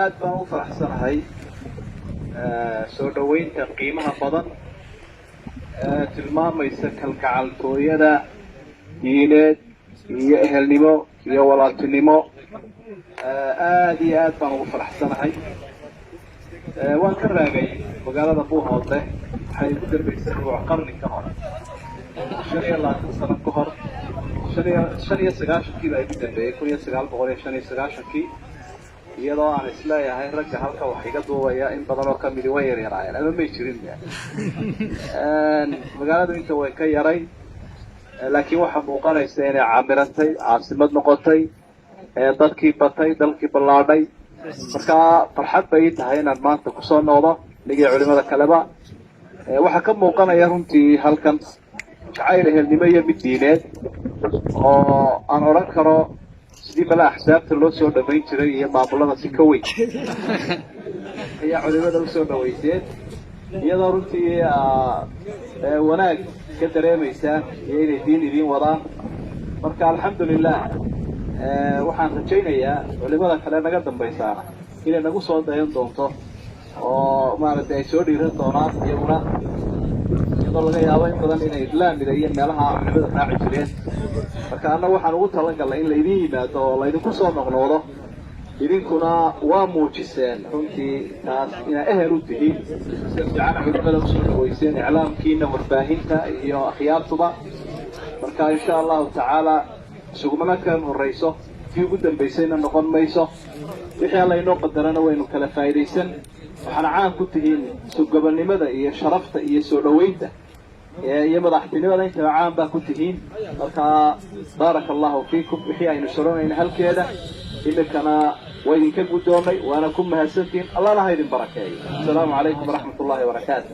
aad baan u faraxsanahay soo dhaweynta qiimaha badan tilmaamaysa kalgacaltooyada diineed iyo ehelnimo iyo walaaltinimo aad iyo aad baan ugu faraxsanahay waan ka raagay magaalada Buuhoodle waxay ugu dambeysay rubuc qarni ka hor 25 sano ka hor 1995 baa ugu dambeeyay 1995 iyadoo aan isleeyahay ragga halka wax iga duubaya in badan oo kamid way yaryaraayeen ama ma jirin magaaladu inta way ka yaray laakiin waxa muuqanaysa inay caamirantay caasimad noqotay dadkii batay dalkii ballaadhay marka farxad bay tahay inaan maanta ku soo noqdo nigii culimada kaleba waxa ka muuqanaya runtii halkan jacayl ehelnimo iyo mid diineed oo aan oran karo sidii bala axsaabta loo soo dhameyn jiray iyo maamulada si ka weyn ayaa culimada u soo dhaweyseen iyadoo runtii wanaag ka dareemaysa iyo inay diin idin wadaan marka alxamdulilah waxaan rajaynayaa culimada kale naga dambaysaana inay nagu soo dayan doonto oo maaragtay ay soo dhiiran doonaan iyaguna iyadoo laga yaabo in badan inay laamida iyo meelaha culimada raaci jireen marka annagu waxaan ugu talagalnay in laydin yimaado oo laydinku soo noqnoqdo idinkuna waa muujiseen runtii taas inaa ehel u tihiin sida fiican culimada usoo dhaweyseen iclaamkiina warbaahinta iyo akhyaartuba marka insha allahu tacaala sugmana kan horeyso tii ugu dambaysayna noqon mayso wixii alla inoo qadarana waynu kala faa'iidaysan waxaana caan ku tihiin sugabanimada iyo sharafta iyo soo dhaweynta iyo madaxtinimada intaba caan baa ku tihiin marka baaraka allahu fiikum wixii aynu soronayna halkeeda iminkana waa idinka guddoomay waana ku mahadsantihiin allahna ha idin barakeeyo asalaamu calaykum waraxmat ullahi wabarakaatu